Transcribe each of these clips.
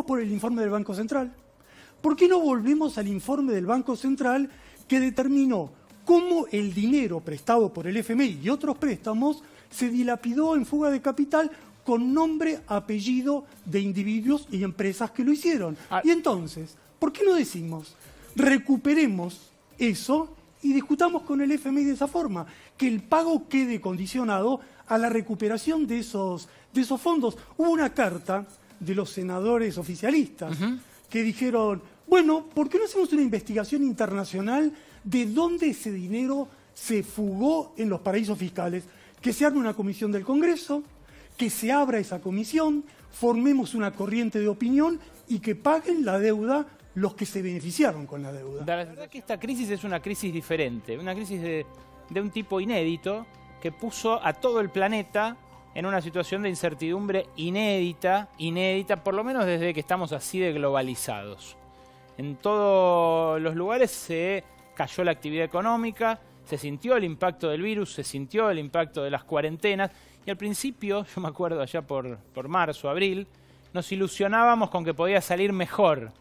por el informe del Banco Central? ¿Por qué no volvemos al informe del Banco Central que determinó cómo el dinero prestado por el FMI y otros préstamos se dilapidó en fuga de capital con nombre, apellido de individuos y empresas que lo hicieron? Y entonces, ¿por qué no decimos, recuperemos eso y discutamos con el FMI de esa forma? Que el pago quede condicionado a la recuperación de esos fondos. Hubo una carta de los senadores oficialistas que dijeron, bueno, ¿por qué no hacemos una investigación internacional de dónde ese dinero se fugó en los paraísos fiscales? Que se arme una comisión del Congreso, que se abra esa comisión, formemos una corriente de opinión y que paguen la deuda los que se beneficiaron con la deuda. La verdad que esta crisis es una crisis diferente, una crisis de un tipo inédito que puso a todo el planeta en una situación de incertidumbre inédita, por lo menos desde que estamos así de globalizados. En todos los lugares se cayó la actividad económica, se sintió el impacto del virus, se sintió el impacto de las cuarentenas, y al principio, yo me acuerdo allá por marzo, abril, nos ilusionábamos con que podía salir mejor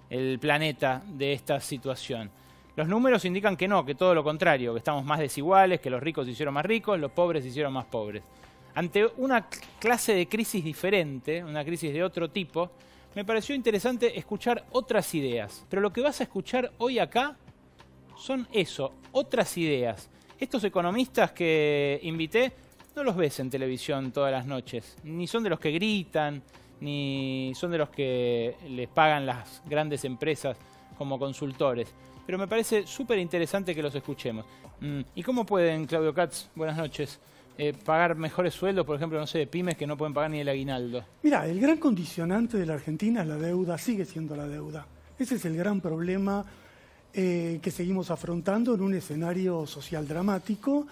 el planeta de esta situación. Los números indican que no, que todo lo contrario, que estamos más desiguales, que los ricos se hicieron más ricos, los pobres se hicieron más pobres. Ante una clase de crisis diferente, una crisis de otro tipo, me pareció interesante escuchar otras ideas. Pero lo que vas a escuchar hoy acá son eso, otras ideas. Estos economistas que invité no los ves en televisión todas las noches, ni son de los que gritan, ni son de los que les pagan las grandes empresas como consultores. Pero me parece súper interesante que los escuchemos. ¿Y cómo pueden, Claudio Katz, buenas noches, pagar mejores sueldos, por ejemplo, no sé, de pymes que no pueden pagar ni el aguinaldo? Mira, el gran condicionante de la Argentina es la deuda, sigue siendo la deuda. Ese es el gran problema que seguimos afrontando en un escenario social dramático.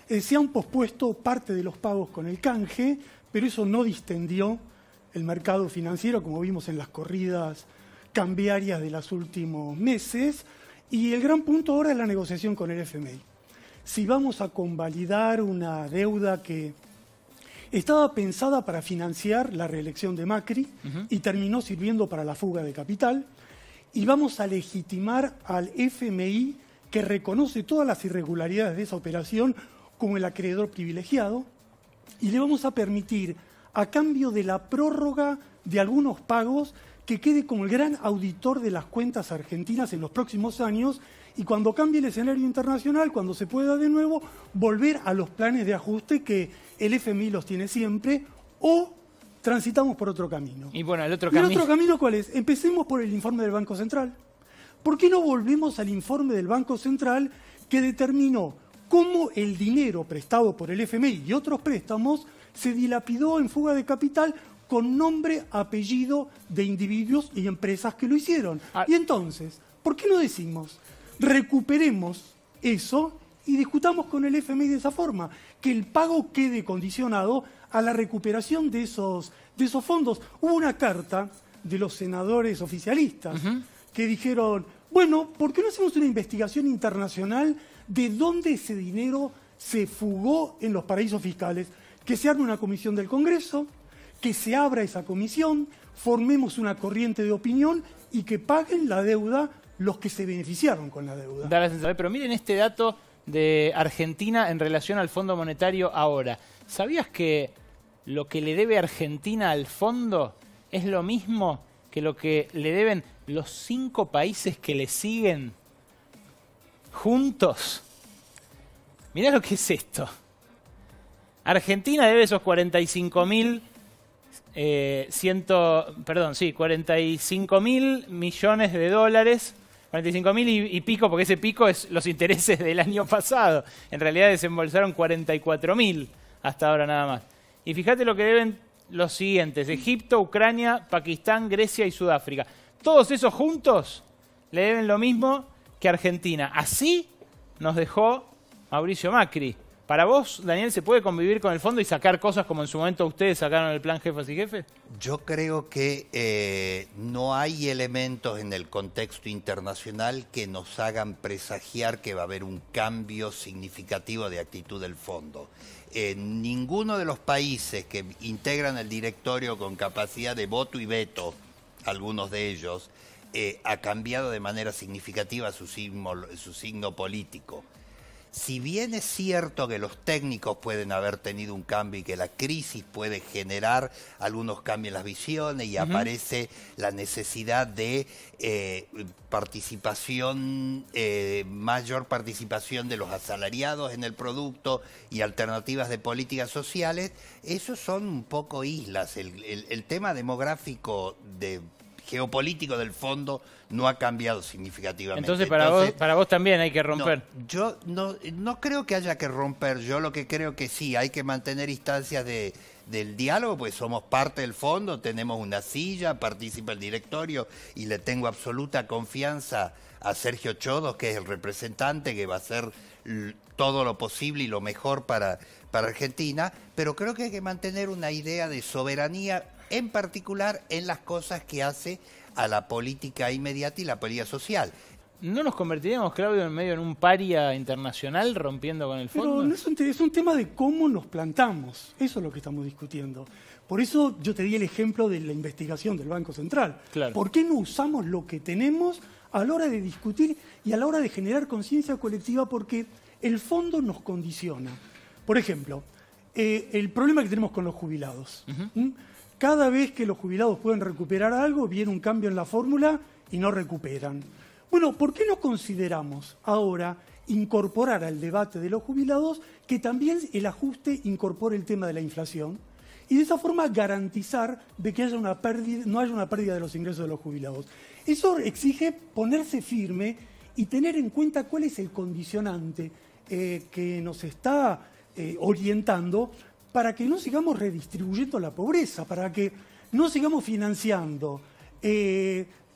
Se han pospuesto parte de los pagos con el canje, pero eso no distendió el mercado financiero, como vimos en las corridas cambiarias de los últimos meses. Y el gran punto ahora es la negociación con el FMI. Si vamos a convalidar una deuda que estaba pensada para financiar la reelección de Macri y terminó sirviendo para la fuga de capital, y vamos a legitimar al FMI, que reconoce todas las irregularidades de esa operación, como el acreedor privilegiado, y le vamos a permitir, a cambio de la prórroga de algunos pagos, que quede como el gran auditor de las cuentas argentinas en los próximos años, y cuando cambie el escenario internacional, cuando se pueda de nuevo, volver a los planes de ajuste que el FMI los tiene siempre, o transitamos por otro camino. Y bueno, ¿el otro camino cuál es? Empecemos por el informe del Banco Central. ¿Por qué no volvemos al informe del Banco Central que determinó cómo el dinero prestado por el FMI y otros préstamos se dilapidó en fuga de capital con nombre, apellido de individuos y empresas que lo hicieron? Y entonces, ¿por qué no decimos, recuperemos eso y discutamos con el FMI de esa forma? Que el pago quede condicionado a la recuperación de esos fondos. Hubo una carta de los senadores oficialistas que dijeron, bueno, ¿por qué no hacemos una investigación internacional de dónde ese dinero se fugó en los paraísos fiscales? Que se arme una comisión del Congreso, que se abra esa comisión, formemos una corriente de opinión y que paguen la deuda los que se beneficiaron con la deuda. Pero miren este dato de Argentina en relación al Fondo Monetario ahora. ¿Sabías que lo que le debe Argentina al fondo es lo mismo que lo que le deben los 5 países que le siguen juntos? Mirá lo que es esto. Argentina debe esos 45 mil millones de dólares, 45.000 y pico, porque ese pico es los intereses del año pasado. En realidad desembolsaron 44.000 hasta ahora nada más. Y fíjate lo que deben los siguientes: Egipto, Ucrania, Pakistán, Grecia y Sudáfrica. Todos esos juntos le deben lo mismo que Argentina. Así nos dejó Mauricio Macri. ¿Para vos, Daniel, se puede convivir con el fondo y sacar cosas como en su momento ustedes sacaron el plan Jefas y Jefes? Yo creo que no hay elementos en el contexto internacional que nos hagan presagiar que va a haber un cambio significativo de actitud del fondo. Ninguno de los países que integran el directorio con capacidad de voto y veto algunos de ellos, ha cambiado de manera significativa su signo político. Si bien es cierto que los técnicos pueden haber tenido un cambio y que la crisis puede generar algunos cambios en las visiones y aparece la necesidad de mayor participación de los asalariados en el producto y alternativas de políticas sociales, esos son un poco islas. El tema demográfico geopolítico del fondo no ha cambiado significativamente. Entonces, para vos también hay que romper. No, yo no creo que haya que romper. Yo lo que creo que sí, hay que mantener instancias del diálogo, pues somos parte del fondo, tenemos una silla, participa el directorio y le tengo absoluta confianza a Sergio Chodos, que es el representante, que va a hacer todo lo posible y lo mejor para Argentina, pero creo que hay que mantener una idea de soberanía, en particular en las cosas que hace a la política inmediata y la política social. ¿No nos convertiríamos, Claudio, en un paria internacional rompiendo con el fondo? Pero no es un tema de cómo nos plantamos. Eso es lo que estamos discutiendo. Por eso yo te di el ejemplo de la investigación del Banco Central. Claro. ¿Por qué no usamos lo que tenemos a la hora de discutir y a la hora de generar conciencia colectiva? Porque el fondo nos condiciona. Por ejemplo, el problema que tenemos con los jubilados. Cada vez que los jubilados pueden recuperar algo, viene un cambio en la fórmula y no recuperan. Bueno, ¿por qué no consideramos ahora incorporar al debate de los jubilados que también el ajuste incorpore el tema de la inflación? Y de esa forma garantizar de que no haya una pérdida de los ingresos de los jubilados. Eso exige ponerse firme y tener en cuenta cuál es el condicionante que nos está orientando para que no sigamos redistribuyendo la pobreza, para que no sigamos financiando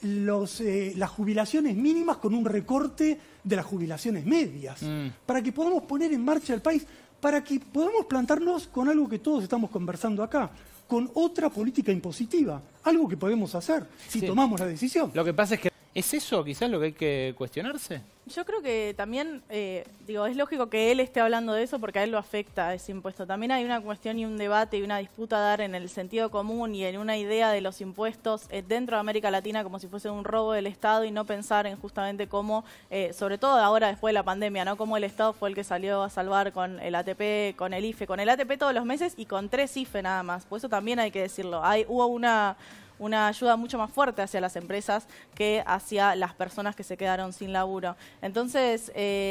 las jubilaciones mínimas con un recorte de las jubilaciones medias, para que podamos poner en marcha el país, para que podamos plantarnos con algo que todos estamos conversando acá, con otra política impositiva, algo que podemos hacer si tomamos la decisión. Lo que pasa es que ¿es eso quizás lo que hay que cuestionarse? Yo creo que también, es lógico que él esté hablando de eso porque a él lo afecta ese impuesto. También hay una cuestión y un debate y una disputa a dar en el sentido común y en una idea de los impuestos dentro de América Latina como si fuese un robo del Estado y no pensar en justamente cómo, sobre todo ahora después de la pandemia, ¿no? Cómo el Estado fue el que salió a salvar con el ATP, con el IFE, con el ATP todos los meses y con 3 IFE nada más. Por eso también hay que decirlo. Hubo una ayuda mucho más fuerte hacia las empresas que hacia las personas que se quedaron sin laburo. Entonces,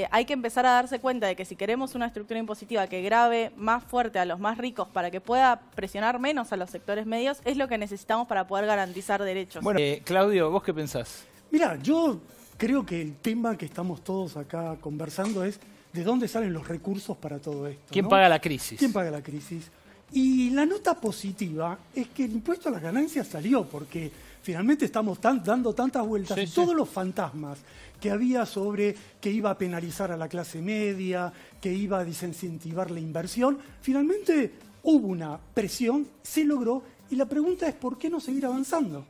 hay que empezar a darse cuenta de que si queremos una estructura impositiva que grave más fuerte a los más ricos para que pueda presionar menos a los sectores medios, es lo que necesitamos para poder garantizar derechos. Bueno, Claudio, ¿vos qué pensás? Mira, yo creo que el tema que estamos todos acá conversando es de dónde salen los recursos para todo esto. ¿Quién paga la crisis? ¿Quién paga la crisis? Y la nota positiva es que el impuesto a las ganancias salió, porque finalmente estamos dando tantas vueltas y todos los fantasmas que había sobre que iba a penalizar a la clase media, que iba a desincentivar la inversión, finalmente hubo una presión, se logró, y la pregunta es ¿por qué no seguir avanzando?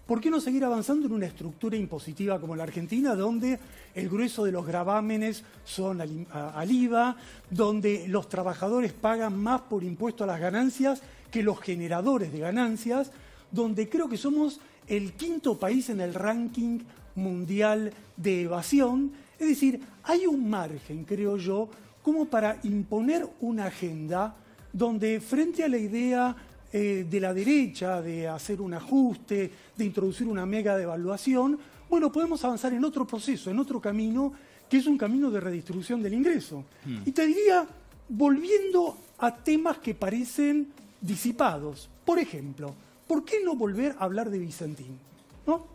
¿Por qué no seguir avanzando en una estructura impositiva como la Argentina, donde el grueso de los gravámenes son al IVA, donde los trabajadores pagan más por impuesto a las ganancias que los generadores de ganancias, donde creo que somos el 5º país en el ranking mundial de evasión? Es decir, hay un margen, creo yo, como para imponer una agenda donde frente a la idea de la derecha, de hacer un ajuste, de introducir una mega devaluación, bueno, podemos avanzar en otro proceso, en otro camino, que es un camino de redistribución del ingreso. Y te diría, volviendo a temas que parecen disipados. Por ejemplo, ¿por qué no volver a hablar de Vicentín? ¿No?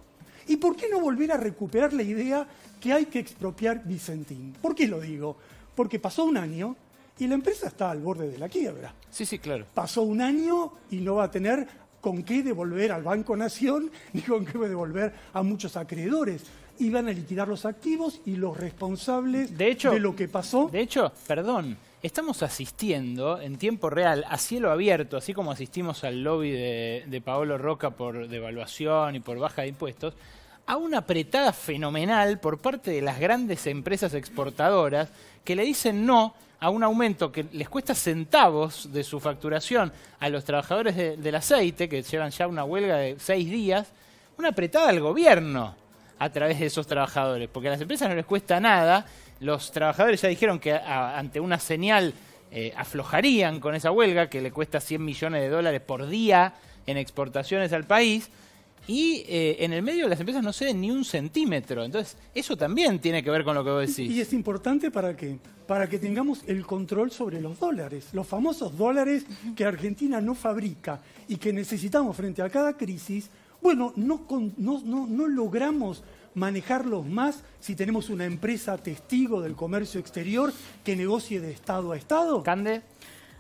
¿Y por qué no volver a recuperar la idea que hay que expropiar Vicentín? ¿Por qué lo digo? Porque pasó un año y la empresa está al borde de la quiebra. Sí, claro. Pasó un año y no va a tener con qué devolver al Banco Nación ni con qué devolver a muchos acreedores. Y van a liquidar los activos y los responsables de lo que pasó. De hecho, estamos asistiendo en tiempo real, a cielo abierto, así como asistimos al lobby de Paolo Roca por devaluación y por baja de impuestos, a una apretada fenomenal por parte de las grandes empresas exportadoras que le dicen no a un aumento que les cuesta centavos de su facturación a los trabajadores del aceite, que llevan ya una huelga de 6 días, una apretada al gobierno a través de esos trabajadores, porque a las empresas no les cuesta nada. Los trabajadores ya dijeron que ante una señal aflojarían con esa huelga, que le cuesta 100 millones de dólares por día en exportaciones al país, y en el medio las empresas no ceden ni un centímetro. Entonces, eso también tiene que ver con lo que vos decís. Y es importante ¿para qué? Para que tengamos el control sobre los dólares, los famosos dólares que Argentina no fabrica y que necesitamos frente a cada crisis. Bueno, no logramos manejarlos más si tenemos una empresa testigo del comercio exterior que negocie de Estado a Estado. ¿Cande?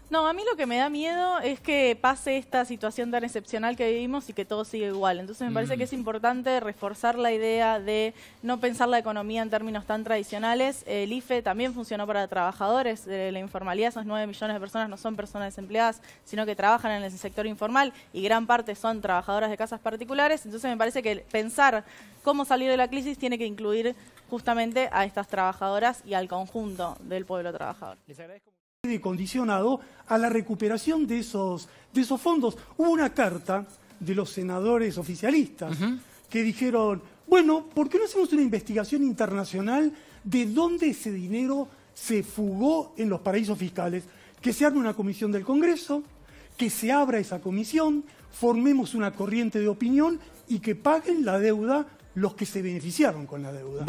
No, a mí lo que me da miedo es que pase esta situación tan excepcional que vivimos y que todo siga igual. Entonces me parece que es importante reforzar la idea de no pensar la economía en términos tan tradicionales. El IFE también funcionó para trabajadores de la informalidad. Esos 9 millones de personas no son personas desempleadas, sino que trabajan en el sector informal y gran parte son trabajadoras de casas particulares. Entonces me parece que pensar cómo salir de la crisis tiene que incluir justamente a estas trabajadoras y al conjunto del pueblo trabajador. Les agradezco. Condicionado a la recuperación de esos fondos. Hubo una carta de los senadores oficialistas que dijeron, bueno, ¿por qué no hacemos una investigación internacional de dónde ese dinero se fugó en los paraísos fiscales? Que se arme una comisión del Congreso, que se abra esa comisión, formemos una corriente de opinión y que paguen la deuda los que se beneficiaron con la deuda.